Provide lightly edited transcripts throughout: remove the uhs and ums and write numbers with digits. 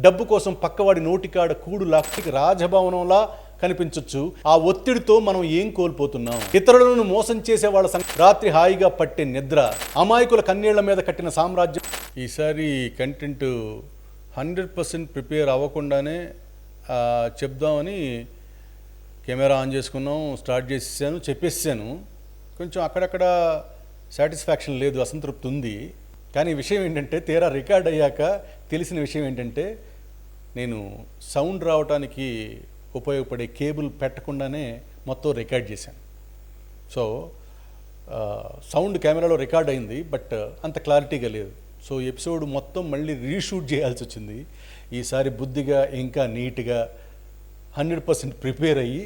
డబ్బు కోసం పక్కవాడి నోటికాడ కూడు లాక్కి రాజభవనంలా కనిపించవచ్చు. ఆ ఒత్తిడితో మనం ఏం కోల్పోతున్నాం? ఇతరులను మోసం చేసే వాళ్ళ రాత్రి హాయిగా పట్టే నిద్ర, అమాయకుల కన్నీళ్ల మీద కట్టిన సామ్రాజ్యం. ఈసారి కంటెంట్ 100% ప్రిపేర్ అవ్వకుండానే చెప్దామని కెమెరా ఆన్ చేసుకున్నాం, స్టార్ట్ చేసేసాను, చెప్పేసాను. కొంచెం అక్కడక్కడ సాటిస్ఫాక్షన్ లేదు, అసంతృప్తి ఉంది. కానీ విషయం ఏంటంటే, తీరా రికార్డ్ అయ్యాక తెలిసిన విషయం ఏంటంటే, నేను సౌండ్ రావడానికి ఉపయోగపడే కేబుల్ పెట్టకుండానే మొత్తం రికార్డ్ చేశాను. సో సౌండ్ కెమెరాలో రికార్డ్ అయింది, బట్ అంత క్లారిటీగా లేదు. సో ఎపిసోడ్ మొత్తం మళ్ళీ రీషూట్ చేయాల్సి వచ్చింది. ఈసారి బుద్ధిగా ఇంకా నీట్గా 100% ప్రిపేర్ అయ్యి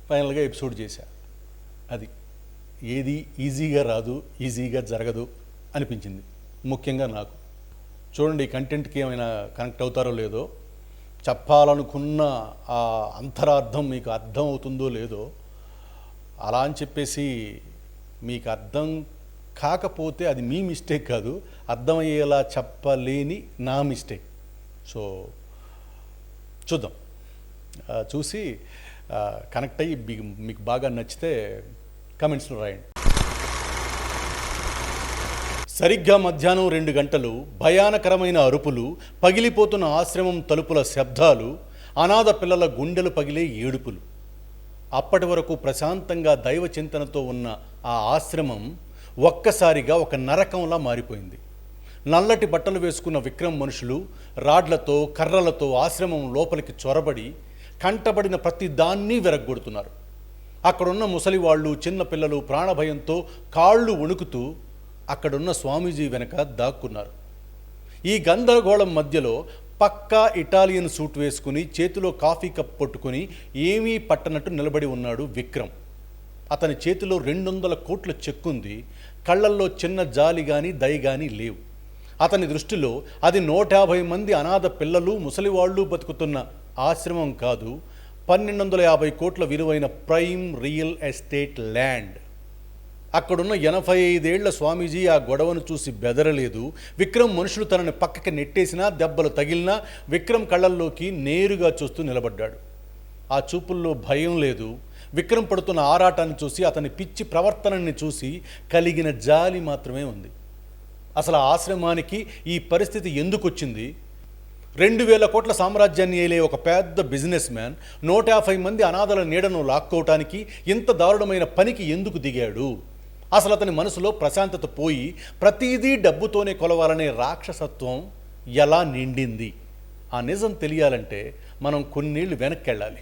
ఫైనల్గా ఎపిసోడ్ చేశా. అది ఏది ఈజీగా రాదు, ఈజీగా జరగదు అనిపించింది ముఖ్యంగా నాకు. చూడండి, కంటెంట్కి ఏమైనా కనెక్ట్ అవుతారో లేదో, చెప్పాలనుకున్న ఆ అంతరార్థం మీకు అర్థం అవుతుందో లేదో, అలా అని చెప్పేసి మీకు అర్థం కాకపోతే అది మీ మిస్టేక్ కాదు, అర్థమయ్యేలా చెప్పలేని నా మిస్టేక్. సో చూద్దాం, చూసి కనెక్ట్ అయ్యి మీకు బాగా నచ్చితే కమెంట్స్లో రాయండి. సరిగ్గా మధ్యాహ్నం 2 గంటలు, భయానకరమైన అరుపులు, పగిలిపోతున్న ఆశ్రమం తలుపుల శబ్దాలు, అనాథ పిల్లల గుండెలు పగిలే ఏడుపులు. అప్పటి వరకు ప్రశాంతంగా దైవ చింతనతో ఉన్న ఆ ఆశ్రమం ఒక్కసారిగా ఒక నరకంలా మారిపోయింది. నల్లటి బట్టలు వేసుకున్న విక్రమ్ మనుషులు రాడ్లతో, కర్రలతో ఆశ్రమం లోపలికి చొరబడి కంటబడిన ప్రతి దాన్ని విరగ్గొడుతున్నారు. అక్కడున్న ముసలివాళ్ళు, చిన్నపిల్లలు ప్రాణభయంతో కాళ్ళు వణుకుతూ అక్కడున్న స్వామీజీ వెనక దాక్కున్నారు. ఈ గందరగోళం మధ్యలో పక్కా ఇటాలియన్ సూట్ వేసుకుని, చేతిలో కాఫీ కప్ పట్టుకుని ఏమీ పట్టనట్టు నిలబడి ఉన్నాడు విక్రమ్. అతని చేతిలో 200 కోట్ల చెక్కుంది. కళ్ళల్లో చిన్న జాలి కానీ దయ కానీ లేవు. అతని దృష్టిలో అది 150 మంది అనాథ పిల్లలు, ముసలివాళ్ళు బతుకుతున్న ఆశ్రమం కాదు, 1250 కోట్ల విలువైన ప్రైమ్ రియల్ ఎస్టేట్ ల్యాండ్. అక్కడున్న 85 ఏళ్ల స్వామీజీ ఆ గొడవను చూసి బెదరలేదు. విక్రమ్ మనుషులు తనని పక్కకి నెట్టేసినా, దెబ్బలు తగిలినా విక్రమ్ కళ్ళల్లోకి నేరుగా చూస్తూ నిలబడ్డాడు. ఆ చూపుల్లో భయం లేదు. విక్రమ్ పడుతున్న ఆరాటాన్ని చూసి, అతని పిచ్చి ప్రవర్తనని చూసి కలిగిన జాలి మాత్రమే ఉంది. అసలు ఆశ్రమానికి ఈ పరిస్థితి ఎందుకు వచ్చింది? 2000 కోట్ల సామ్రాజ్యాన్ని ఏలే ఒక పెద్ద బిజినెస్ మ్యాన్ 150 మంది అనాథల నీడను లాక్కోవటానికి ఇంత దారుణమైన పనికి ఎందుకు దిగాడు? అసలు అతని మనసులో ప్రశాంతత పోయి ప్రతిదీ డబ్బుతోనే కొలవాలనే రాక్షసత్వం ఎలా నిండింది? ఆ నిజం తెలియాలంటే మనం కొన్నేళ్లు వెనక్కి వెళ్ళాలి.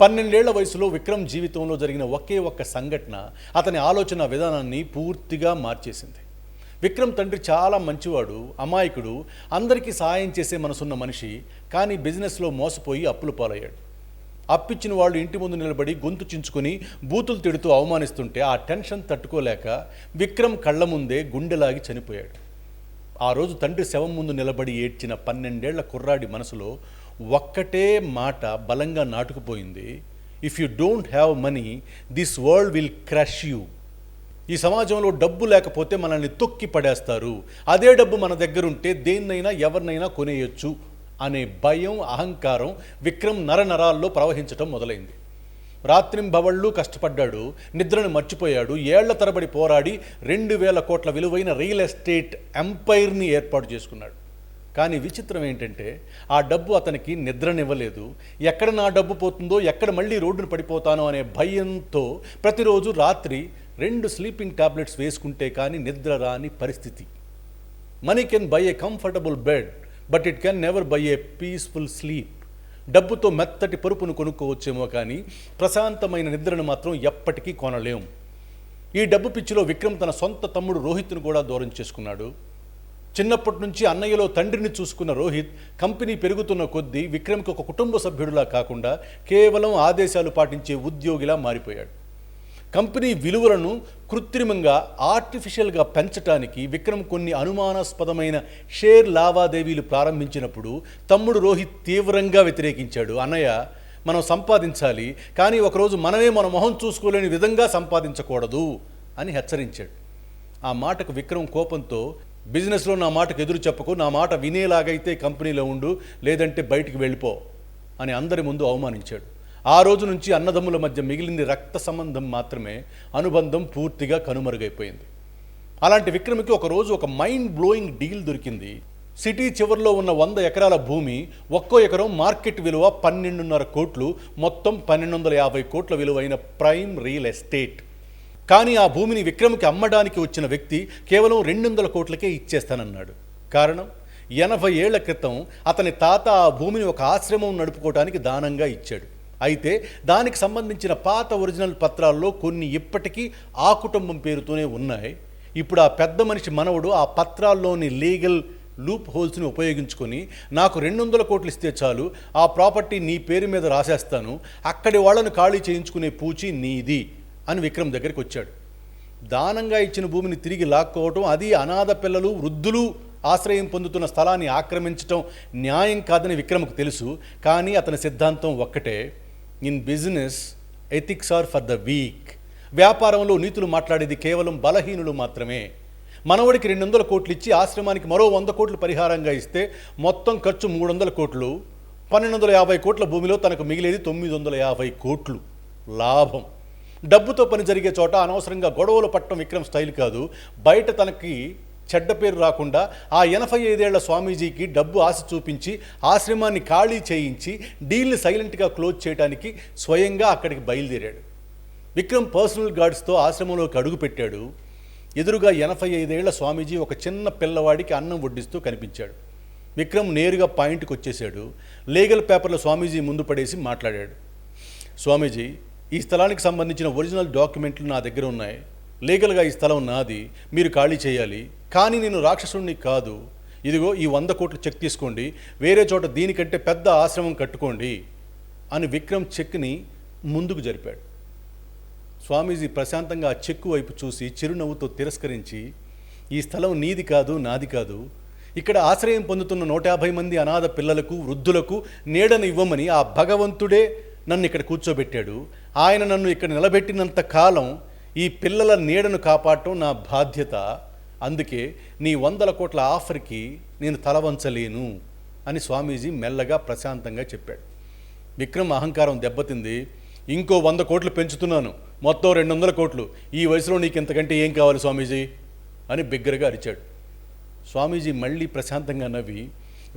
12 ఏళ్ల వయసులో విక్రమ్ జీవితంలో జరిగిన ఒకే ఒక్క సంఘటన అతని ఆలోచన విధానాన్ని పూర్తిగా మార్చేసింది. విక్రమ్ తండ్రి చాలా మంచివాడు, అమాయకుడు, అందరికీ సహాయం చేసే మనసున్న మనిషి. కానీ బిజినెస్లో మోసపోయి అప్పుల పాలయ్యాడు. అప్పిచ్చిన వాళ్ళు ఇంటి ముందు నిలబడి గొంతు చించుకొని బూతులు తిడుతూ అవమానిస్తుంటే ఆ టెన్షన్ తట్టుకోలేక విక్రమ్ కళ్ళ ముందే గుండెలాగి చనిపోయాడు. ఆ రోజు తండ్రి శవం ముందు నిలబడి ఏడ్చిన 12 ఏళ్ల కుర్రాడి మనసులో ఒక్కటే మాట బలంగా నాటుకుపోయింది: if you don't have money, this world will crush you. ఈ సమాజంలో డబ్బు లేకపోతే మనల్ని తొక్కి పడేస్తారు. అదే డబ్బు మన దగ్గరుంటే దేన్నైనా ఎవరినైనా కొనేయొచ్చు అనే భయం, అహంకారం విక్రమ్ నరనరాల్లో ప్రవహించటం మొదలైంది. రాత్రింబవళ్ళు కష్టపడ్డాడు, నిద్రను మర్చిపోయాడు. ఏళ్ల తరబడి పోరాడి 2000 కోట్ల విలువైన రియల్ ఎస్టేట్ ఎంపైర్ని ఏర్పాటు చేసుకున్నాడు. కానీ విచిత్రం ఏంటంటే, ఆ డబ్బు అతనికి నిద్రనివ్వలేదు. ఎక్కడ నా డబ్బు పోతుందో, ఎక్కడ మళ్ళీ రోడ్డును పడిపోతానో అనే భయంతో ప్రతిరోజు రాత్రి 2 స్లీపింగ్ టాబ్లెట్స్ వేసుకుంటే కానీ నిద్ర రాని పరిస్థితి. Money can buy A comfortable bed, but it can never by a peaceful sleep. డబ్బుతో మెత్తటి పరుపును కొనుక్కోవచ్చేమో కానీ ప్రశాంతమైన నిద్రను మాత్రం ఎప్పటికీ కొనలేం. ఈ డబ్బు పిచ్చిలో విక్రమ్ తన సొంత తమ్ముడు రోహిత్ను కూడా దూరం చేసుకున్నాడు. చిన్నప్పటి నుంచి అన్నయ్యలో తండ్రిని చూసుకున్న రోహిత్ కంపెనీ పెరుగుతున్న కొద్దీ విక్రమ్కి ఒక కుటుంబ సభ్యుడిలా కాకుండా కేవలం ఆదేశాలు పాటించే ఉద్యోగిలా మారిపోయాడు. కంపెనీ విలువలను కృత్రిమంగా, ఆర్టిఫిషియల్గా పెంచడానికి విక్రమ్ కొన్ని అనుమానాస్పదమైన షేర్ లావాదేవీలు ప్రారంభించినప్పుడు తమ్ముడు రోహిత్ తీవ్రంగా వ్యతిరేకించాడు. అన్నయ్య, మనం సంపాదించాలి, కానీ ఒకరోజు మనమే మన మొహం చూసుకోలేని విధంగా సంపాదించకూడదు అని హెచ్చరించాడు. ఆ మాటకు విక్రమ్ కోపంతో బిజినెస్లో నా మాటకు ఎదురు చెప్పకు, నా మాట వినేలాగైతే కంపెనీలో ఉండు, లేదంటే బయటికి వెళ్ళిపో అని అందరి ముందు అవమానించాడు. ఆ రోజు నుంచి అన్నదమ్ముల మధ్య మిగిలింది రక్త సంబంధం మాత్రమే, అనుబంధం పూర్తిగా కనుమరుగైపోయింది. అలాంటి విక్రమ్కి ఒకరోజు ఒక మైండ్ బ్లోయింగ్ డీల్ దొరికింది. సిటీ చివరిలో ఉన్న 100 ఎకరాల భూమి, ఒక్కో ఎకరం మార్కెట్ విలువ 12.5 కోట్లు, మొత్తం 1250 కోట్ల విలువైన ప్రైమ్ రియల్ ఎస్టేట్. కానీ ఆ భూమిని విక్రమ్కి అమ్మడానికి వచ్చిన వ్యక్తి కేవలం 200 కోట్లకే ఇచ్చేస్తానన్నాడు. కారణం, 80 ఏళ్ల క్రితం అతని తాత ఆ భూమిని ఒక ఆశ్రమం నడుపుకోవడానికి దానంగా ఇచ్చాడు. అయితే దానికి సంబంధించిన పాత ఒరిజినల్ పత్రాల్లో కొన్ని ఇప్పటికీ ఆ కుటుంబం పేరుతోనే ఉన్నాయి. ఇప్పుడు ఆ పెద్ద మనిషి మనవడు ఆ పత్రాల్లోని లీగల్ లూప్ హోల్స్ని ఉపయోగించుకొని, నాకు 200 కోట్లు ఇస్తే చాలు, ఆ ప్రాపర్టీ నీ పేరు మీద రాసేస్తాను, అక్కడి వాళ్ళను ఖాళీ చేయించుకునే పూచి నీది అని విక్రమ్ దగ్గరికి వచ్చాడు. దానంగా ఇచ్చిన భూమిని తిరిగి లాక్కోవటం, అది అనాథ పిల్లలు, వృద్ధులు ఆశ్రయం పొందుతున్న స్థలాన్ని ఆక్రమించటం న్యాయం కాదని విక్రమ్కు తెలుసు. కానీ అతని సిద్ధాంతం ఒక్కటే, in business ethics are for the weak. వ్యాపారంలో నీతులు మాట్లాడేది కేవలం బలహీనులు మాత్రమే. మనవడికి 200 కోట్లు ఇచ్చి ఆశ్రమానికి మరో 100 కోట్లు పరిహారంగా ఇస్తే మొత్తం ఖర్చు 300 కోట్లు, 1250 కోట్ల భూమిలో తనకు మిగిలేది 950 కోట్లు లాభం. డబ్బుతో పని జరిగే చోట అనవసరంగా గొడవలు పట్టడం విక్రమ్ స్టైల్ కాదు. బయట తనకి చెడ్డ పేరు రాకుండా ఆ 85 ఏళ్ల స్వామీజీకి డబ్బు ఆశ చూపించి ఆశ్రమాన్ని ఖాళీ చేయించి డీల్ని సైలెంట్గా క్లోజ్ చేయడానికి స్వయంగా అక్కడికి బయలుదేరాడు. విక్రమ్ పర్సనల్ గార్డ్స్తో ఆశ్రమంలోకి అడుగుపెట్టాడు. ఎదురుగా 85 ఏళ్ల స్వామీజీ ఒక చిన్న పిల్లవాడికి అన్నం వడ్డిస్తూ కనిపించాడు. విక్రమ్ నేరుగా పాయింట్కి వచ్చేశాడు. లీగల్ పేపర్లు స్వామీజీ ముందు పడేసి మాట్లాడాడు. స్వామీజీ, ఈ స్థలానికి సంబంధించిన ఒరిజినల్ డాక్యుమెంట్లు నా దగ్గర ఉన్నాయి. లీగల్గా ఈ స్థలం నాది, మీరు ఖాళీ చేయాలి. కానీ నేను రాక్షసుడిని కాదు. ఇదిగో ఈ 100 కోట్ల చెక్ తీసుకోండి, వేరే చోట దీనికంటే పెద్ద ఆశ్రమం కట్టుకోండి అని విక్రమ్ చెక్ని ముందుకు జరిపాడు. స్వామీజీ ప్రశాంతంగా ఆ చెక్కు వైపు చూసి చిరునవ్వుతో తిరస్కరించి, ఈ స్థలం నీది కాదు, నాది కాదు, ఇక్కడ ఆశ్రయం పొందుతున్న 150 మంది అనాథ పిల్లలకు, వృద్ధులకు నీడను ఇవ్వమని ఆ భగవంతుడే నన్ను ఇక్కడ కూర్చోబెట్టాడు. ఆయన నన్ను ఇక్కడ నిలబెట్టినంత కాలం ఈ పిల్లల నీడను కాపాడటం నా బాధ్యత. అందుకే నీ 100 కోట్ల ఆఫర్కి నేను తల వంచలేను అని స్వామీజీ మెల్లగా ప్రశాంతంగా చెప్పాడు. విక్రమ్ అహంకారం దెబ్బతింది. ఇంకో 100 కోట్లు పెంచుతున్నాను, మొత్తం 200 కోట్లు. ఈ వయసులో నీకు ఇంతకంటే ఏం కావాలి స్వామీజీ అని బిగ్గరగా అరిచాడు. స్వామీజీ మళ్ళీ ప్రశాంతంగా నవ్వి,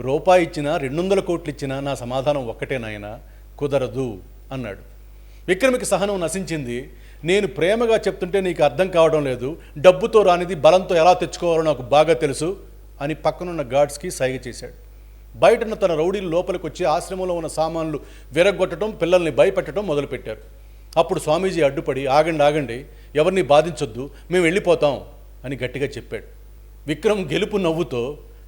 రూపాయి ఇచ్చినా 200 కోట్లు ఇచ్చినా నా సమాధానం ఒక్కటే నాయనా, కుదరదు అన్నాడు. విక్రమ్కి సహనం నశించింది. నేను ప్రేమగా చెప్తుంటే నీకు అర్థం కావడం లేదు, డబ్బుతో రానిది బలంతో ఎలా తెచ్చుకోవాలో నాకు బాగా తెలుసు అని పక్కనున్న గార్డ్స్కి సైగ చేశాడు. బయటన్న తన రౌడీలు లోపలికి వచ్చి ఆశ్రమంలో ఉన్న సామాన్లు విరగొట్టడం, పిల్లల్ని భయపెట్టడం మొదలుపెట్టారు. అప్పుడు స్వామీజీ అడ్డుపడి, ఆగండి, ఎవరిని బాధించొద్దు, మేము వెళ్ళిపోతాం అని గట్టిగా చెప్పాడు. విక్రమ్ గెలుపు నవ్వుతో,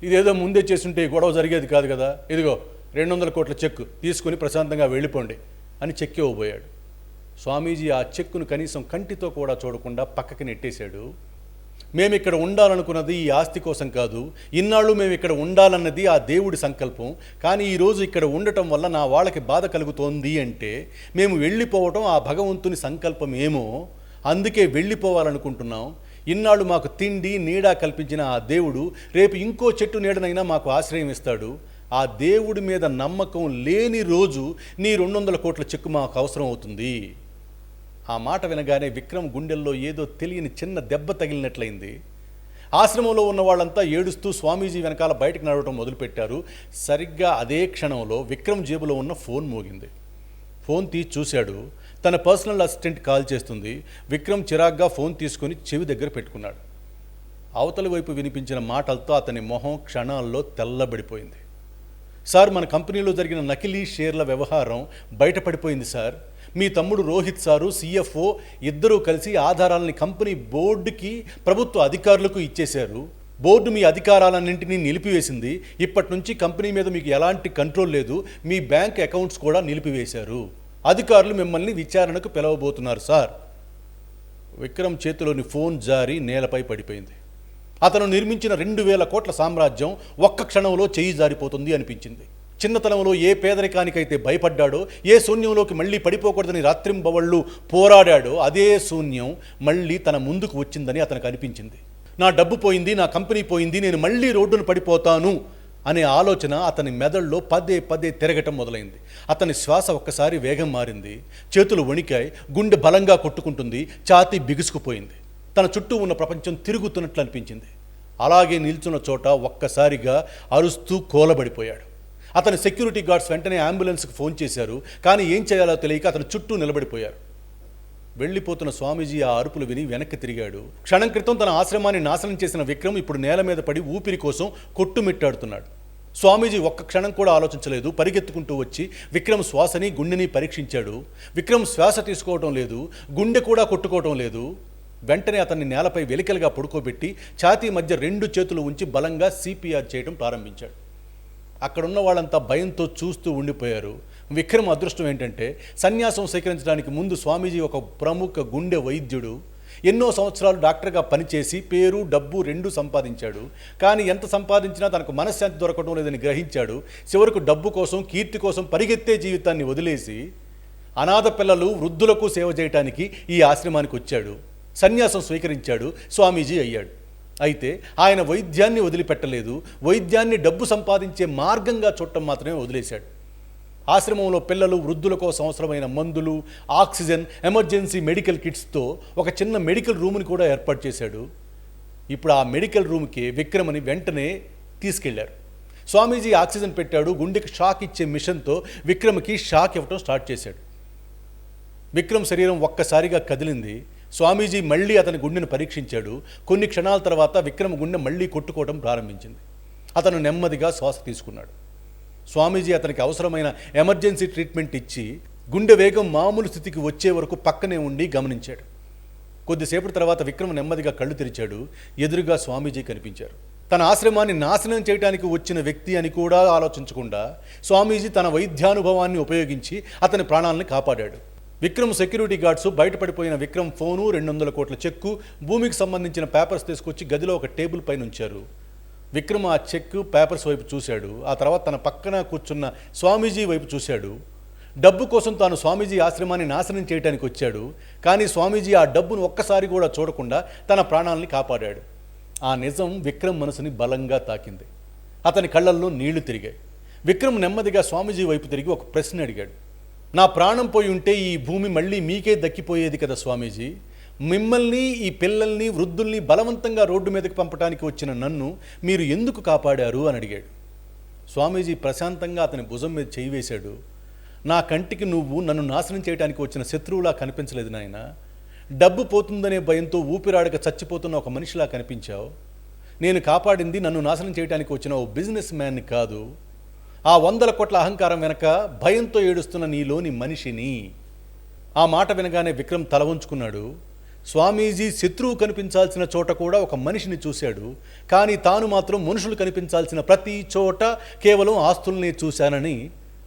ఇదేదో ముందే చేస్తుంటే గొడవ జరిగేది కాదు కదా, ఇదిగో 200 కోట్ల చెక్కు తీసుకుని ప్రశాంతంగా వెళ్ళిపోండి అని చెక్ ఇవ్వబోయాడు. స్వామీజీ ఆ చెక్కును కనీసం కంటితో కూడా చూడకుండా పక్కకి నెట్టేశాడు. మేమిక్కడ ఉండాలనుకున్నది ఈ ఆస్తి కోసం కాదు, ఇన్నాళ్ళు మేము ఇక్కడ ఉండాలన్నది ఆ దేవుడి సంకల్పం. కానీ ఈరోజు ఇక్కడ ఉండటం వల్ల నా వాళ్ళకి బాధ కలుగుతోంది అంటే మేము వెళ్ళిపోవటం ఆ భగవంతుని సంకల్పం ఏమో, అందుకే వెళ్ళిపోవాలనుకుంటున్నాం. ఇన్నాళ్ళు మాకు తిండి నీడ కల్పించిన ఆ దేవుడు రేపు ఇంకో చెట్టు నీడనైనా మాకు ఆశ్రయం ఇస్తాడు. ఆ దేవుడి మీద నమ్మకం లేని రోజు నీ 200 కోట్ల చెక్కు మాకు అవసరం అవుతుంది. ఆ మాట వినగానే విక్రమ్ గుండెల్లో ఏదో తెలియని చిన్న దెబ్బ తగిలినట్లయింది. ఆశ్రమంలో ఉన్న వాళ్ళంతా ఏడుస్తూ స్వామీజీ వెనకాల బయటకు నడవడం మొదలుపెట్టారు. సరిగ్గా అదే క్షణంలో విక్రమ్ జేబులో ఉన్న ఫోన్ మోగింది. ఫోన్ తీసి చూశాడు. తన పర్సనల్ అసిస్టెంట్ కాల్ చేస్తుంది. విక్రమ్ చిరాగ్గా ఫోన్ తీసుకొని చెవి దగ్గర పెట్టుకున్నాడు. అవతలి వైపు వినిపించిన మాటలతో అతని మొహం క్షణాల్లో తెల్లబడిపోయింది. సార్, మన కంపెనీలో జరిగిన నకిలీ షేర్ల వ్యవహారం బయటపడిపోయింది సార్. మీ తమ్ముడు రోహిత్ సారు, సిఎఫ్ఓ ఇద్దరూ కలిసి ఆధారాలని కంపెనీ బోర్డుకి, ప్రభుత్వ అధికారులకు ఇచ్చేశారు. బోర్డు మీ అధికారాలన్నింటినీ నిలిపివేసింది. ఇప్పటి నుంచి కంపెనీ మీద మీకు ఎలాంటి కంట్రోల్ లేదు. మీ బ్యాంక్ అకౌంట్స్ కూడా నిలిపివేశారు. అధికారులు మిమ్మల్ని విచారణకు పిలవబోతున్నారు సార్. విక్రమ్ చేతిలోని ఫోన్ జారి నేలపై పడిపోయింది. అతను నిర్మించిన 2000 కోట్ల సామ్రాజ్యం ఒక్క క్షణంలో చెయ్యి జారిపోతుంది అనిపించింది. చిన్నతనంలో ఏ పేదరికానికైతే భయపడ్డాడో, ఏ శూన్యంలోకి మళ్ళీ పడిపోకూడదని రాత్రింబవళ్ళు పోరాడాడో, అదే శూన్యం మళ్ళీ తన ముందుకు వచ్చిందని అతనికి అనిపించింది. నా డబ్బు పోయింది, నా కంపెనీ పోయింది, నేను మళ్ళీ రోడ్డును పడిపోతాను అనే ఆలోచన అతని మెదడులో పదే పదే తిరగటం మొదలైంది. అతని శ్వాస ఒక్కసారి వేగం మారింది, చేతులు వణికాయి, గుండె బలంగా కొట్టుకుంటుంది, ఛాతీ బిగుసుకుపోయింది. తన చుట్టూ ఉన్న ప్రపంచం తిరుగుతున్నట్లు అనిపించింది. అలాగే నిల్చున్న చోట ఒక్కసారిగా అరుస్తూ కూలబడిపోయాడు. అతని సెక్యూరిటీ గార్డ్స్ వెంటనే అంబులెన్స్కి ఫోన్ చేశారు. కానీ ఏం చేయాలో తెలియక అతని చుట్టూ నిలబడిపోయారు. వెళ్ళిపోతున్న స్వామీజీ ఆ అరుపులు విని వెనక్కి తిరిగాడు. క్షణం క్రితం తన ఆశ్రమాన్ని నాశనం చేసిన విక్రమ్ ఇప్పుడు నేల మీద పడి ఊపిరి కోసం కొట్టుమిట్టాడుతున్నాడు. స్వామీజీ ఒక్క క్షణం కూడా ఆలోచించలేదు. పరిగెత్తుకుంటూ వచ్చి విక్రమ్ శ్వాసని, గుండెని పరీక్షించాడు. విక్రమ్ శ్వాస తీసుకోవటం లేదు, గుండె కూడా కొట్టుకోవటం లేదు. వెంటనే అతన్ని నేలపై వెలికలుగా పడుకోబెట్టి ఛాతీ మధ్య 2 చేతులు ఉంచి బలంగా సిపిఆర్ చేయడం ప్రారంభించాడు. అక్కడున్న వాళ్ళంతా భయంతో చూస్తూ ఉండిపోయారు. విక్రమ్ అదృష్టం ఏంటంటే సన్యాసం స్వీకరించడానికి ముందు స్వామీజీ ఒక ప్రముఖ గుండె వైద్యుడు. ఎన్నో సంవత్సరాలు డాక్టర్గా పనిచేసి పేరు, డబ్బు 2 సంపాదించాడు. కానీ ఎంత సంపాదించినా తనకు మనశ్శాంతి దొరకడం లేదని గ్రహించాడు. చివరకు డబ్బు కోసం, కీర్తి కోసం పరిగెత్తే జీవితాన్ని వదిలేసి అనాథ పిల్లలు, వృద్ధులకు సేవ చేయడానికి ఈ ఆశ్రమానికి వచ్చాడు. సన్యాసం స్వీకరించాడు, స్వామీజీ అయ్యాడు. అయితే ఆయన వైద్యాన్ని వదిలిపెట్టలేదు. వైద్యాన్ని డబ్బు సంపాదించే మార్గంగా చూడటం మాత్రమే వదిలేశాడు. ఆశ్రమంలో పిల్లలు, వృద్ధుల కోసం అవసరమైన మందులు, ఆక్సిజన్, ఎమర్జెన్సీ మెడికల్ కిట్స్తో ఒక చిన్న మెడికల్ రూమ్ని కూడా ఏర్పాటు చేశాడు. ఇప్పుడు ఆ మెడికల్ రూమ్కి విక్రమ్ని వెంటనే తీసుకెళ్లారు. స్వామీజీ ఆక్సిజన్ పెట్టాడు. గుండెకి షాక్ ఇచ్చే మిషన్తో విక్రమ్కి షాక్ ఇవ్వటం స్టార్ట్ చేశాడు. విక్రమ్ శరీరం ఒక్కసారిగా కదిలింది. స్వామీజీ మళ్ళీ అతని గుండెను పరీక్షించాడు. కొన్ని క్షణాల తర్వాత విక్రమ్ గుండె మళ్ళీ కొట్టుకోవడం ప్రారంభించింది. అతను నెమ్మదిగా శ్వాస తీసుకున్నాడు. స్వామీజీ అతనికి అవసరమైన ఎమర్జెన్సీ ట్రీట్మెంట్ ఇచ్చి గుండె వేగం మామూలు స్థితికి వచ్చే వరకు పక్కనే ఉండి గమనించాడు. కొద్దిసేపటి తర్వాత విక్రమ్ నెమ్మదిగా కళ్ళు తెరిచాడు. ఎదురుగా స్వామీజీ కనిపించారు. తన ఆశ్రమాన్ని నాశనం చేయడానికి వచ్చిన వ్యక్తి అని కూడా ఆలోచించకుండా స్వామీజీ తన వైద్యానుభవాన్ని ఉపయోగించి అతని ప్రాణాలను కాపాడాడు. విక్రమ్ సెక్యూరిటీ గార్డ్స్ బయటపడిపోయిన విక్రమ్ ఫోను, 200 కోట్ల చెక్కు, భూమికి సంబంధించిన పేపర్స్ తీసుకొచ్చి గదిలో ఒక టేబుల్ పైన ఉంచారు. విక్రమ్ ఆ చెక్, పేపర్స్ వైపు చూశాడు. ఆ తర్వాత తన పక్కన కూర్చున్న స్వామీజీ వైపు చూశాడు. డబ్బు కోసం తాను స్వామీజీ ఆశ్రమాన్ని నాశనం చేయడానికి వచ్చాడు. కానీ స్వామీజీ ఆ డబ్బును ఒక్కసారి కూడా చూడకుండా తన ప్రాణాలని కాపాడాడు. ఆ నిజం విక్రమ్ మనసుని బలంగా తాకింది. అతని కళ్ళల్లో నీళ్లు తిరిగాయి. విక్రమ్ నెమ్మదిగా స్వామీజీ వైపు తిరిగి ఒక ప్రశ్న అడిగాడు. నా ప్రాణం పోయి ఉంటే ఈ భూమి మళ్ళీ మీకే దక్కిపోయేది కదా స్వామీజీ. మిమ్మల్ని, ఈ పిల్లల్ని, వృద్ధుల్ని బలవంతంగా రోడ్డు మీదకి పంపడానికి వచ్చిన నన్ను మీరు ఎందుకు కాపాడారు అని అడిగాడు. స్వామీజీ ప్రశాంతంగా అతని భుజం మీద చేయి వేశాడు. నా కంటికి నువ్వు నన్ను నాశనం చేయడానికి వచ్చిన శత్రువులా కనిపించలేదు నాయన. డబ్బు పోతుందనే భయంతో ఊపిరాడక చచ్చిపోతున్న ఒక మనిషిలా కనిపించావు. నేను కాపాడింది నన్ను నాశనం చేయడానికి వచ్చిన ఓ బిజినెస్ మ్యాన్ని కాదు, ఆ 100 కోట్ల అహంకారం వెనక భయంతో ఏడుస్తున్న నీలోని మనిషిని. ఆ మాట వినగానే విక్రమ్ తల వంచుకున్నాడు. స్వామీజీ శత్రువు కనిపించాల్సిన చోట కూడా ఒక మనిషిని చూశాడు. కానీ తాను మాత్రం మనుషులు కనిపించాల్సిన ప్రతి చోట కేవలం ఆస్తుల్ని చూశానని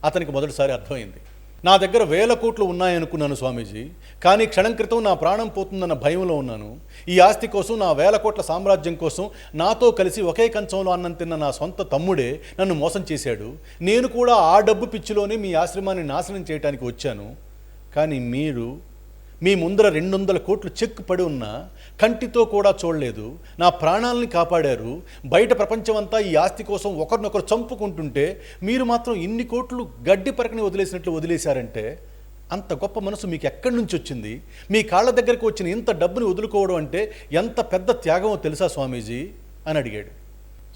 అతనికి మొదటిసారి అర్థమైంది. నా దగ్గర 1000 కోట్లు ఉన్నాయనుకున్నాను స్వామీజీ. కానీ క్షణం క్రితం నా ప్రాణం పోతుందన్న భయంలో ఉన్నాను. ఈ ఆస్తి కోసం, నా 1000 కోట్ల సామ్రాజ్యం కోసం నాతో కలిసి ఒకే కంచంలో అన్నం తిన్న నా సొంత తమ్ముడే నన్ను మోసం చేశాడు. నేను కూడా ఆ డబ్బు పిచ్చిలోనే మీ ఆశ్రమాన్ని నాశనం చేయడానికి వచ్చాను. కానీ మీరు, మీ ముందర 200 కోట్లు చెక్ పడి ఉన్నా కంటితో కూడా చూడలేదు. నా ప్రాణాలని కాపాడారు. బయట ప్రపంచమంతా ఈ ఆస్తి కోసం ఒకరినొకరు చంపుకుంటుంటే మీరు మాత్రం ఇన్ని కోట్లు గడ్డి పరకని వదిలేసినట్లు వదిలేశారంటే అంత గొప్ప మనసు మీకు ఎక్కడి నుంచి వచ్చింది? మీ కాళ్ళ దగ్గరకు వచ్చిన ఇంత డబ్బుని వదులుకోవడం అంటే ఎంత పెద్ద త్యాగమో తెలుసా స్వామీజీ అని అడిగాడు.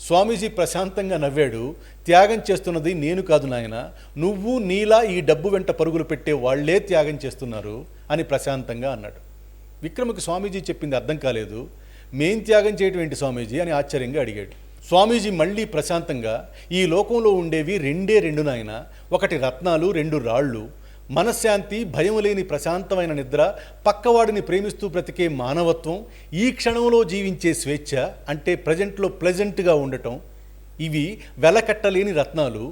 స్వామీజీ ప్రశాంతంగా నవ్వాడు. త్యాగం చేస్తున్నది నేను కాదు నాయన, నువ్వు నీలా ఈ డబ్బు వెంట పరుగులు పెట్టే వాళ్లే త్యాగం చేస్తున్నారు అని ప్రశాంతంగా అన్నాడు. విక్రమ్కి స్వామీజీ చెప్పింది అర్థం కాలేదు. మేం త్యాగం చేయటం ఏంటి స్వామీజీ అని ఆశ్చర్యంగా అడిగాడు. స్వామీజీ మళ్ళీ ప్రశాంతంగా, ఈ లోకంలో ఉండేవి 2 నాయన, 1 రత్నాలు, 2 రాళ్ళు. మనశ్శాంతి, భయం లేని ప్రశాంతమైన నిద్ర, పక్కవాడిని ప్రేమిస్తూ బ్రతికే మానవత్వం, ఈ క్షణంలో జీవించే స్వేచ్ఛ అంటే ప్రజెంట్లో ప్లెజెంట్గా ఉండటం, ఇవి వెలకట్టలేని రత్నాలు.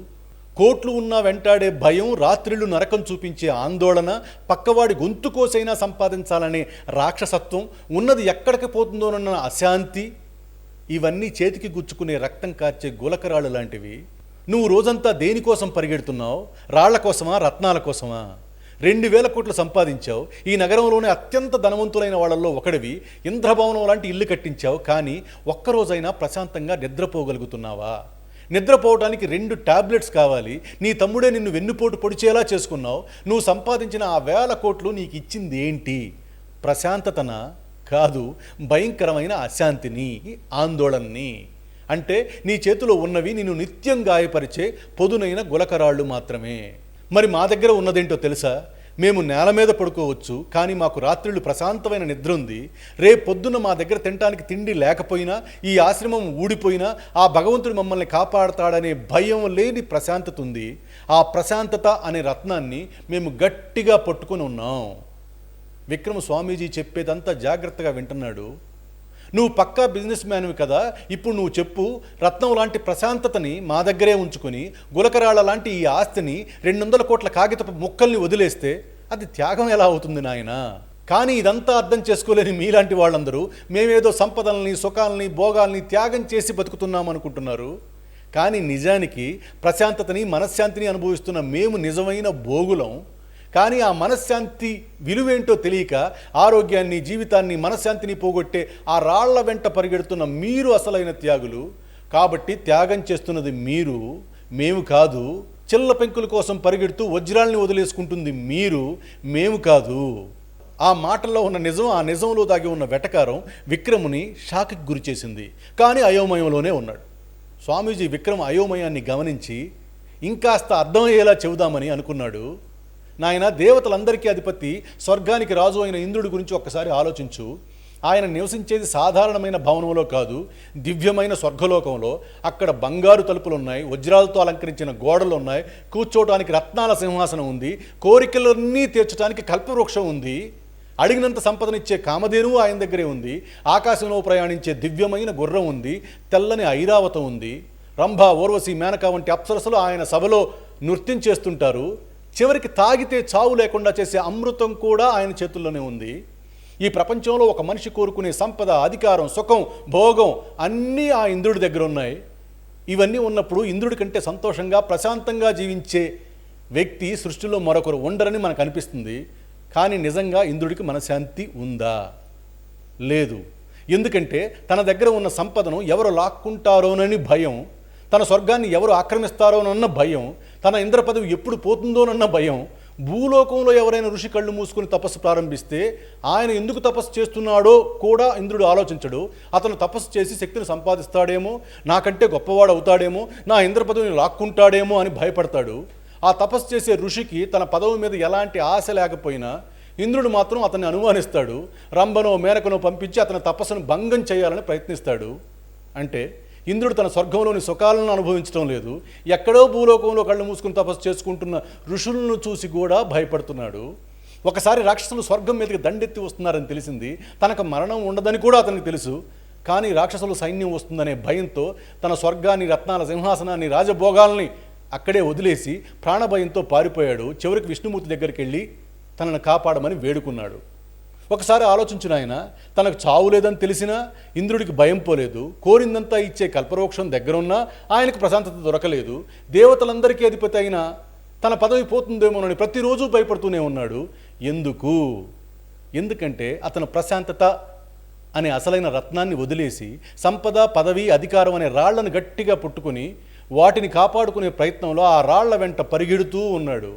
కోట్లు ఉన్నా వెంటాడే భయం, రాత్రిళ్ళు నరకం చూపించే ఆందోళన, పక్కవాడి గొంతు కోసైనా సంపాదించాలనే రాక్షసత్వం, ఉన్నది ఎక్కడికి పోతుందోనన్న అశాంతి, ఇవన్నీ చేతికి గుచ్చుకునే రక్తం కార్చే గులకరాళ్ళు లాంటివి. నువ్వు రోజంతా దేనికోసం పరిగెడుతున్నావు? రాళ్ల కోసమా, రత్నాల కోసమా? 2,000 కోట్లు సంపాదించావు, ఈ నగరంలోనే అత్యంత ధనవంతులైన వాళ్ళల్లో ఒకడివి, ఇంద్రభవనం లాంటి ఇల్లు కట్టించావు, కానీ ఒక్కరోజైనా ప్రశాంతంగా నిద్రపోగలుగుతున్నావా? నిద్రపోవడానికి 2 టాబ్లెట్స్ కావాలి. నీ తమ్ముడే నిన్ను వెన్నుపోటు పొడిచేలా చేసుకున్నావు. నువ్వు సంపాదించిన ఆ 1,000 కోట్లు నీకు ఇచ్చింది ఏంటి? ప్రశాంతతన కాదు, భయంకరమైన అశాంతిని, ఆందోళనని. అంటే నీ చేతిలో ఉన్నవి నిన్ను నిత్యం గాయపరిచే పొదునైన గులకరాళ్ళు మాత్రమే. మరి మా దగ్గర ఉన్నదేంటో తెలుసా? మేము నేల మీద పడుకోవచ్చు, కానీ మాకు రాత్రిళ్ళు ప్రశాంతమైన నిద్ర ఉంది. రేపు పొద్దున్న మా దగ్గర తినడానికి తిండి లేకపోయినా, ఈ ఆశ్రమం ఊడిపోయినా ఆ భగవంతుడు మమ్మల్ని కాపాడతాడనే భయం లేని ప్రశాంతత ఉంది. ఆ ప్రశాంతత అనే రత్నాన్ని మేము గట్టిగా పట్టుకొని ఉన్నాం. విక్రమ స్వామీజీ చెప్పేదంతా జాగ్రత్తగా వింటున్నాడు. నువ్వు పక్కా బిజినెస్ మ్యాన్వి కదా, ఇప్పుడు నువ్వు చెప్పు, రత్నం లాంటి ప్రశాంతతని మా దగ్గరే ఉంచుకొని గులకరాళ్ళ లాంటి ఈ ఆస్తిని 200 కోట్ల కాగితపు ముక్కల్ని వదిలేస్తే అది త్యాగం ఎలా అవుతుంది నాయనా? కానీ ఇదంతా అర్థం చేసుకోలేని మీలాంటి వాళ్ళందరూ మేమేదో సంపదల్ని, సుఖాలని, భోగాల్ని త్యాగం చేసి బతుకుతున్నాం అనుకుంటున్నారు. కానీ నిజానికి ప్రశాంతతని, మనశ్శాంతిని అనుభవిస్తున్న మేము నిజమైన భోగులం. కానీ ఆ మనశ్శాంతి విలువేంటో తెలియక ఆరోగ్యాన్ని, జీవితాన్ని, మనశ్శాంతిని పోగొట్టే ఆ రాళ్ల వెంట పరిగెడుతున్న మీరు అసలైన త్యాగులు. కాబట్టి త్యాగం చేస్తున్నది మీరు, మేము కాదు. చిల్ల పెంకుల కోసం పరిగెడుతూ వజ్రాల్ని వదిలేసుకుంటుంది మీరు, మేము కాదు. ఆ మాటల్లో ఉన్న నిజం, ఆ నిజంలో దాగి ఉన్న వెటకారం విక్రముని షాక్కి గురి చేసింది. కానీ అయోమయంలోనే ఉన్నాడు. స్వామీజీ విక్రమ అయోమయాన్ని గమనించి ఇంకాస్త అర్థమయ్యేలా చెబుదామని అనుకున్నాడు. నాయన, దేవతలందరికీ అధిపతి, స్వర్గానికి రాజు అయిన ఇంద్రుడి గురించి ఒక్కసారి ఆలోచించు. ఆయన నివసించేది సాధారణమైన భవనంలో కాదు, దివ్యమైన స్వర్గలోకంలో. అక్కడ బంగారు తలుపులు ఉన్నాయి, వజ్రాలతో అలంకరించిన గోడలు ఉన్నాయి, కూర్చోవడానికి రత్నాల సింహాసనం ఉంది, కోరికలన్నీ తీర్చడానికి కల్పవృక్షం ఉంది, అడిగినంత సంపదనిచ్చే కామధేనువు ఆయన దగ్గరే ఉంది, ఆకాశంలో ప్రయాణించే దివ్యమైన గుర్రం ఉంది, తెల్లని ఐరావతం ఉంది, రంభ, ఊర్వశి, మేనక వంటి అప్సరసలు ఆయన సభలో నృత్యం చేస్తుంటారు. చివరికి తాగితే చావు లేకుండా చేసే అమృతం కూడా ఆయన చేతుల్లోనే ఉంది. ఈ ప్రపంచంలో ఒక మనిషి కోరుకునే సంపద, అధికారం, సుఖం, భోగం అన్నీ ఆ ఇంద్రుడి దగ్గర ఉన్నాయి. ఇవన్నీ ఉన్నప్పుడు ఇంద్రుడి కంటే సంతోషంగా, ప్రశాంతంగా జీవించే వ్యక్తి సృష్టిలో మరొకరు ఉండరని మనకు అనిపిస్తుంది. కానీ నిజంగా ఇంద్రుడికి మనశ్శాంతి ఉందా? లేదు. ఎందుకంటే తన దగ్గర ఉన్న సంపదను ఎవరు లాక్కుంటారోనని భయం, తన స్వర్గాన్ని ఎవరు ఆక్రమిస్తారోనన్న భయం, తన ఇంద్ర పదవి ఎప్పుడు పోతుందోనన్న భయం. భూలోకంలో ఎవరైనా ఋషి కళ్ళు మూసుకుని తపస్సు ప్రారంభిస్తే ఆయన ఎందుకు తపస్సు చేస్తున్నాడో కూడా ఇంద్రుడు ఆలోచించడు. అతను తపస్సు చేసి శక్తిని సంపాదిస్తాడేమో, నాకంటే గొప్పవాడు అవుతాడేమో, నా ఇంద్ర పదవిని లాక్కుంటాడేమో అని భయపడతాడు. ఆ తపస్సు చేసే ఋషికి తన పదవి మీద ఎలాంటి ఆశ లేకపోయినా ఇంద్రుడు మాత్రం అతన్ని అనుమానిస్తాడు. రంభనో, మేనకనో పంపించి అతని తపస్సును భంగం చేయాలని ప్రయత్నిస్తాడు. అంటే ఇంద్రుడు తన స్వర్గంలోని సుఖాలను అనుభవించడం లేదు, ఎక్కడో భూలోకంలో కళ్ళు మూసుకుని తపస్సు చేసుకుంటున్న ఋషులను చూసి కూడా భయపడుతున్నాడు. ఒకసారి రాక్షసులు స్వర్గం మీదకి దండెత్తి వస్తున్నారని తెలిసింది. తనకు మరణం ఉండదని కూడా అతనికి తెలుసు. కానీ రాక్షసులు సైన్యం వస్తుందనే భయంతో తన స్వర్గాన్ని, రత్నాల సింహాసనాన్ని, రాజభోగాల్ని అక్కడే వదిలేసి ప్రాణభయంతో పారిపోయాడు. చివరికి విష్ణుమూర్తి దగ్గరికి వెళ్ళి తనను కాపాడమని వేడుకున్నాడు. ఒకసారి ఆలోచించిన ఆయన, తనకు చావు లేదని తెలిసినా ఇంద్రుడికి భయం పోలేదు. కోరిందంతా ఇచ్చే కల్పవృక్షం దగ్గరున్నా ఆయనకు ప్రశాంతత దొరకలేదు. దేవతలందరికీ అధిపతి అయినా తన పదవి పోతుందేమోనని ప్రతిరోజు భయపడుతూనే ఉన్నాడు. ఎందుకు? ఎందుకంటే అతను ప్రశాంతత అనే అసలైన రత్నాన్ని వదిలేసి సంపద, పదవి, అధికారం అనే రాళ్లను గట్టిగా పుట్టుకుని వాటిని కాపాడుకునే ప్రయత్నంలో ఆ రాళ్ల వెంట పరిగెడుతూ ఉన్నాడు.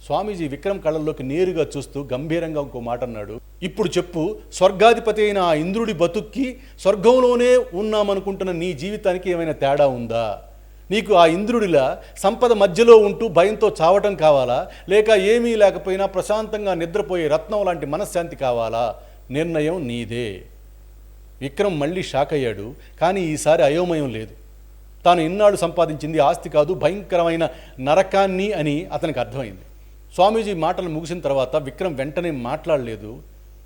స్వామీజీ విక్రమ్ కళ్ళల్లోకి నేరుగా చూస్తూ గంభీరంగా ఇంకో మాట అన్నాడు. ఇప్పుడు చెప్పు, స్వర్గాధిపతి అయిన ఆ ఇంద్రుడి బతుక్కి స్వర్గంలోనే ఉన్నామనుకుంటున్న నీ జీవితానికి ఏమైనా తేడా ఉందా? నీకు ఆ ఇంద్రుడిలా సంపద మధ్యలో ఉంటూ భయంతో చావటం కావాలా, లేక ఏమీ లేకపోయినా ప్రశాంతంగా నిద్రపోయే రత్నం లాంటి మనశ్శాంతి కావాలా? నిర్ణయం నీదే. విక్రమ్ మళ్ళీ షాక్ అయ్యాడు. కానీ ఈసారి అయోమయం లేదు. తాను ఇన్నాళ్ళు సంపాదించింది ఆస్తి కాదు, భయంకరమైన నరకాన్ని అని అతనికి అర్థమైంది. స్వామీజీ మాటలు ముగిసిన తర్వాత విక్రమ్ వెంటనే మాట్లాడలేదు.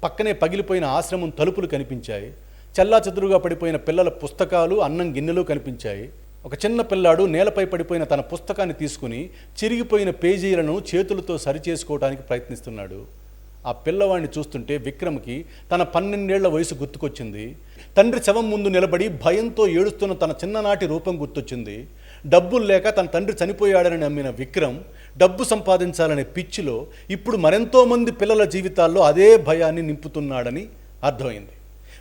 పక్కనే పగిలిపోయిన ఆశ్రమం తలుపులు కనిపించాయి. చెల్లాచెదురుగా పడిపోయిన పిల్లల పుస్తకాలు, అన్నం గిన్నెలు కనిపించాయి. ఒక చిన్న పిల్లాడు నేలపై పడిపోయిన తన పుస్తకాన్ని తీసుకుని చిరిగిపోయిన పేజీలను చేతులతో సరిచేసుకోవడానికి ప్రయత్నిస్తున్నాడు. ఆ పిల్లవాడిని చూస్తుంటే విక్రమ్కి తన 12 ఏళ్ల వయసు గుర్తుకొచ్చింది. తండ్రి శవం ముందు నిలబడి భయంతో ఏడుస్తున్న తన చిన్ననాటి రూపం గుర్తొచ్చింది. డబ్బులు లేక తన తండ్రి చనిపోయాడని నమ్మిన విక్రమ్ డబ్బు సంపాదించాలనే పిచ్చిలో ఇప్పుడు మరెంతోమంది పిల్లల జీవితాల్లో అదే భయాన్ని నింపుతున్నాడని అర్థమైంది.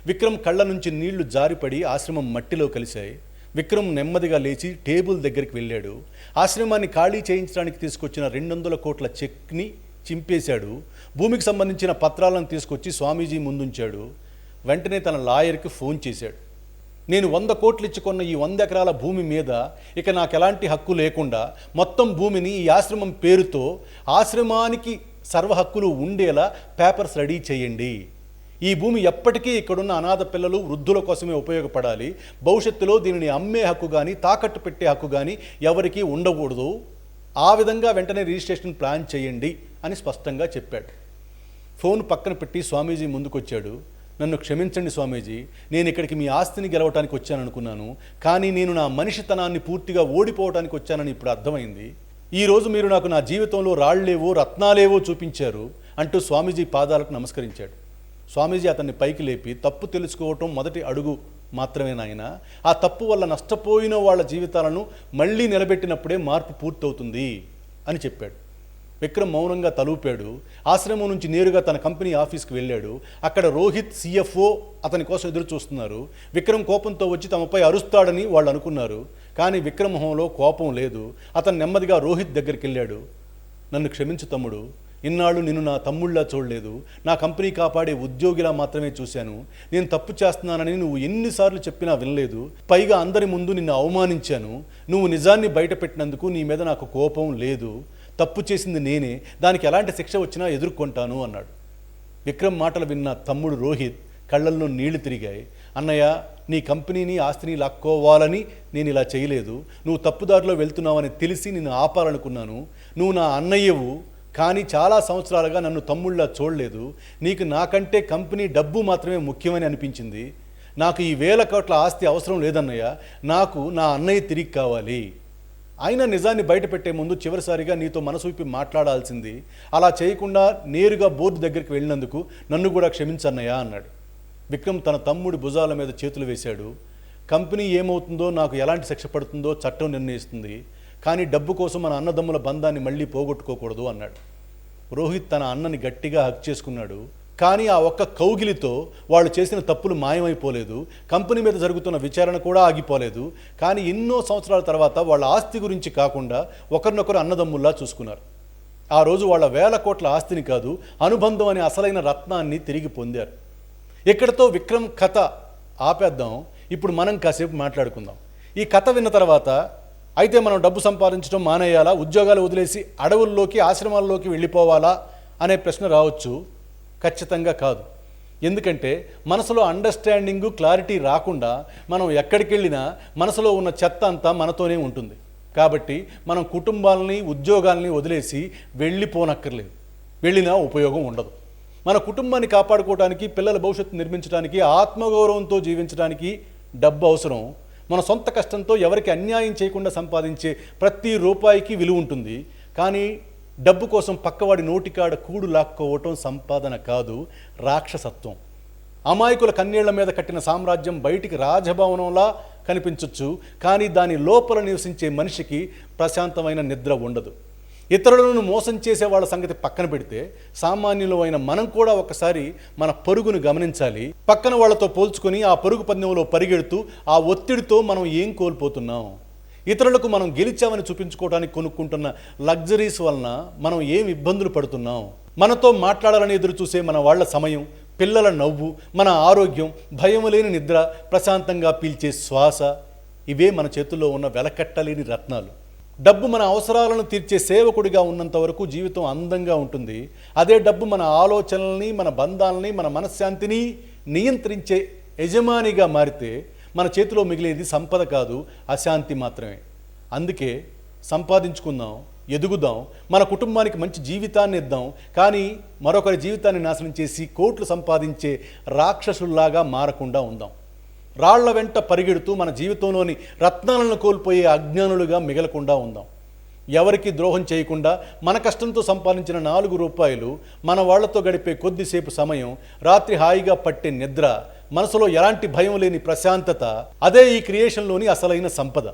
విక్రమ్ కళ్ళ నుంచి నీళ్లు జారిపడి ఆశ్రమం మట్టిలో కలిశాయి. విక్రమ్ నెమ్మదిగా లేచి టేబుల్ దగ్గరికి వెళ్ళాడు. ఆశ్రమాన్ని ఖాళీ చేయించడానికి తీసుకొచ్చిన 200 కోట్ల చెక్ని చింపేశాడు. భూమికి సంబంధించిన పత్రాలను తీసుకొచ్చి స్వామీజీ ముందుంచాడు. వెంటనే తన లాయర్కి ఫోన్ చేశాడు. నేను 100 కోట్లు ఇచ్చుకున్న ఈ 100 ఎకరాల భూమి మీద ఇక నాకు ఎలాంటి హక్కు లేకుండా మొత్తం భూమిని ఈ ఆశ్రమం పేరుతో ఆశ్రమానికి సర్వ హక్కులు ఉండేలా పేపర్స్ రెడీ చేయండి. ఈ భూమి ఎప్పటికీ ఇక్కడున్న అనాథ పిల్లలు, వృద్ధుల కోసమే ఉపయోగపడాలి. భవిష్యత్తులో దీనిని అమ్మే హక్కు కానీ తాకట్టు పెట్టే హక్కు కానీ ఎవరికీ ఉండకూడదు. ఆ విధంగా వెంటనే రిజిస్ట్రేషన్ ప్లాన్ చేయండి అని స్పష్టంగా చెప్పాడు. ఫోన్ పక్కన పెట్టి స్వామీజీ ముందుకొచ్చాడు. నన్ను క్షమించండి స్వామీజీ, నేను ఇక్కడికి మీ ఆస్తిని గెలవటానికి వచ్చాననుకున్నాను, కానీ నేను నా మనిషితనాన్ని పూర్తిగా ఓడిపోవడానికి వచ్చానని ఇప్పుడు అర్థమైంది. ఈరోజు మీరు నాకు నా జీవితంలో రాళ్లేవో రత్నాలేవో చూపించారు అంటూ స్వామీజీ పాదాలకు నమస్కరించాడు. స్వామీజీ అతన్ని పైకి లేపి, తప్పు తెలుసుకోవటం మొదటి అడుగు మాత్రమే నాయన, ఆ తప్పు వల్ల నష్టపోయిన వాళ్ళ జీవితాలను మళ్ళీ నిలబెట్టినప్పుడే మార్పు పూర్తవుతుంది అని చెప్పాడు. విక్రమ్ మౌనంగా తలూపాడు. ఆశ్రమం నుంచి నేరుగా తన కంపెనీ ఆఫీస్కి వెళ్ళాడు. అక్కడ రోహిత్, సిఎఫ్ఓ అతని కోసం ఎదురు చూస్తున్నారు. విక్రమ్ కోపంతో వచ్చి తమపై అరుస్తాడని వాళ్ళు అనుకున్నారు. కానీ విక్రమ్ మొహంలో కోపం లేదు. అతను నెమ్మదిగా రోహిత్ దగ్గరికి వెళ్ళాడు. నన్ను క్షమించు తమ్ముడు, ఇన్నాళ్ళు నిన్ను నా తమ్ముళ్ళా చూడలేదు, నా కంపెనీ కాపాడే ఉద్యోగిలా మాత్రమే చూశాను. నేను తప్పు చేస్తున్నానని నువ్వు ఎన్నిసార్లు చెప్పినా వినలేదు. పైగా అందరి ముందు నిన్ను అవమానించాను. నువ్వు నిజాన్ని బయటపెట్టినందుకు నీ మీద నాకు కోపం లేదు. తప్పు చేసింది నేనే, దానికి ఎలాంటి శిక్ష వచ్చినా ఎదుర్కొంటాను అన్నాడు. విక్రమ్ మాటలు విన్న తమ్ముడు రోహిత్ కళ్ళల్లో నీళ్లు తిరిగాయి. అన్నయ్య, నీ కంపెనీని ఆస్తిని లాక్కోవాలని నేను ఇలా చేయలేదు. నువ్వు తప్పుదారిలో వెళ్తున్నావని తెలిసి నిన్ను ఆపాలనుకున్నాను. నువ్వు నా అన్నయ్యవు, కానీ చాలా సంవత్సరాలుగా నన్ను తమ్ముళ్ళ చూడలేదు. నీకు నాకంటే కంపెనీ డబ్బు మాత్రమే ముఖ్యమని అనిపించింది. నాకు ఈ 1000 కోట్ల ఆస్తి అవసరం లేదన్నయ్య, నాకు నా అన్నయ్య తిరిగి కావాలి. అయినా నిజాన్ని బయటపెట్టే ముందు చివరిసారిగా నీతో మనసు విప్పి మాట్లాడాల్సింది. అలా చేయకుండా నేరుగా బోర్డు దగ్గరికి వెళ్ళినందుకు నన్ను కూడా క్షమించన్నయ్యా అన్నాడు. విక్రమ్ తన తమ్ముడి భుజాల మీద చేతులు వేశాడు. కంపెనీ ఏమవుతుందో, నాకు ఎలాంటి శిక్ష పడుతుందో చట్టం నిర్ణయిస్తుంది, కానీ డబ్బు కోసం మన అన్నదమ్ముల బంధాన్ని మళ్ళీ పోగొట్టుకోకూడదు అన్నాడు. రోహిత్ తన అన్నని గట్టిగా హక్ చేసుకున్నాడు. కానీ ఆ ఒక్క కౌగిలితో వాళ్ళు చేసిన తప్పులు మాయమైపోలేదు. కంపెనీ మీద జరుగుతున్న విచారణ కూడా ఆగిపోలేదు. కానీ ఎన్నో సంవత్సరాల తర్వాత వాళ్ళ ఆస్తి గురించి కాకుండా ఒకరినొకరు అన్నదమ్ముల్లా చూసుకున్నారు. ఆ రోజు వాళ్ళ 1000 కోట్ల ఆస్తిని కాదు, అనుబంధం అనే అసలైన రత్నాన్ని తిరిగి పొందారు. ఇక్కడితో విక్రమ్ కథ ఆపేద్దాం. ఇప్పుడు మనం కాసేపు మాట్లాడుకుందాం. ఈ కథ విన్న తర్వాత అయితే మనం డబ్బు సంపాదించడం మానేయాలా, ఉద్యోగాలు వదిలేసి అడవుల్లోకి, ఆశ్రమాల్లోకి వెళ్ళిపోవాలా అనే ప్రశ్న రావచ్చు. ఖచ్చితంగా కాదు. ఎందుకంటే మనసులో అండర్స్టాండింగు, క్లారిటీ రాకుండా మనం ఎక్కడికి వెళ్ళినా మనసులో ఉన్న చెత్త అంతా మనతోనే ఉంటుంది. కాబట్టి మనం కుటుంబాలని, ఉద్యోగాలని వదిలేసి వెళ్ళిపోనక్కర్లేదు. వెళ్ళినా ఉపయోగం ఉండదు. మన కుటుంబాన్ని కాపాడుకోవడానికి, పిల్లల భవిష్యత్తు నిర్మించడానికి, ఆత్మగౌరవంతో జీవించడానికి డబ్బు అవసరం. మన సొంత కష్టంతో ఎవరికి అన్యాయం చేయకుండా సంపాదించే ప్రతి రూపాయికి విలువ ఉంటుంది. కానీ డబ్బు కోసం పక్కవాడి నోటికాడ కూడు లాక్కోవటం సంపాదన కాదు, రాక్షసత్వం. అమాయకుల కన్నీళ్ల మీద కట్టిన సామ్రాజ్యం బయటికి రాజభవనంలా కనిపించవచ్చు, కానీ దాని లోపల నివసించే మనిషికి ప్రశాంతమైన నిద్ర ఉండదు. ఇతరులను మోసం చేసే వాళ్ళ సంగతి పక్కన పెడితే, సామాన్యులు అయిన మనం కూడా ఒకసారి మన పరుగును గమనించాలి. పక్కన వాళ్ళతో పోల్చుకొని ఆ పరుగు పందెంలో పరిగెడుతూ ఆ ఒత్తిడితో మనం ఏం కోల్పోతున్నాం? ఇతరులకు మనం గెలిచామని చూపించుకోవడానికి కొనుక్కుంటున్న లగ్జరీస్ వలన మనం ఏం ఇబ్బందులు పడుతున్నాం? మనతో మాట్లాడాలని ఎదురు చూసే మన వాళ్ళ సమయం, పిల్లల నవ్వు, మన ఆరోగ్యం, భయం లేని నిద్ర, ప్రశాంతంగా పీల్చే శ్వాస, ఇవే మన చేతుల్లో ఉన్న వెలకట్టలేని రత్నాలు. డబ్బు మన అవసరాలను తీర్చే సేవకుడిగా ఉన్నంత వరకు జీవితం అందంగా ఉంటుంది. అదే డబ్బు మన ఆలోచనల్ని, మన బంధాలని, మన మనశ్శాంతిని నియంత్రించే యజమానిగా మారితే మన చేతిలో మిగిలేది సంపద కాదు, అశాంతి మాత్రమే. అందుకే సంపాదించుకుందాం, ఎదుగుదాం, మన కుటుంబానికి మంచి జీవితాన్ని ఇద్దాం. కానీ మరొకరి జీవితాన్ని నాశనం చేసి కోట్లు సంపాదించే రాక్షసుల్లాగా మారకుండా ఉందాం. రాళ్ల వెంట పరిగెడుతూ మన జీవితంలోని రత్నాలను కోల్పోయే అజ్ఞానులుగా మిగలకుండా ఉందాం. ఎవరికి ద్రోహం చేయకుండా మన కష్టంతో సంపాదించిన 4 రూపాయలు, మన వాళ్లతో గడిపే కొద్దిసేపు సమయం, రాత్రి హాయిగా పట్టే నిద్ర, మనసులో ఎలాంటి భయం లేని ప్రశాంతత, అదే ఈ క్రియేషన్లోని అసలైన సంపద.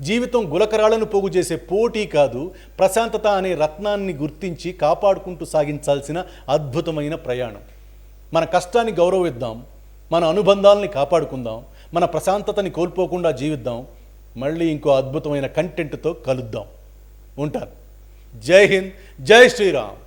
జీవితం గులకరాళ్లను పోగు చేసే పోటీ కాదు, ప్రశాంతత అనే రత్నాన్ని గుర్తించి కాపాడుకుంటూ సాగించాల్సిన అద్భుతమైన ప్రయాణం. మన కష్టాన్ని గౌరవిద్దాం, మన అనుబంధాలని కాపాడుకుందాం, మన ప్రశాంతతని కోల్పోకుండా జీవిద్దాం. మళ్ళీ ఇంకో అద్భుతమైన కంటెంట్తో కలుద్దాం. ఉంటాను. జై హింద్, జై శ్రీరామ్.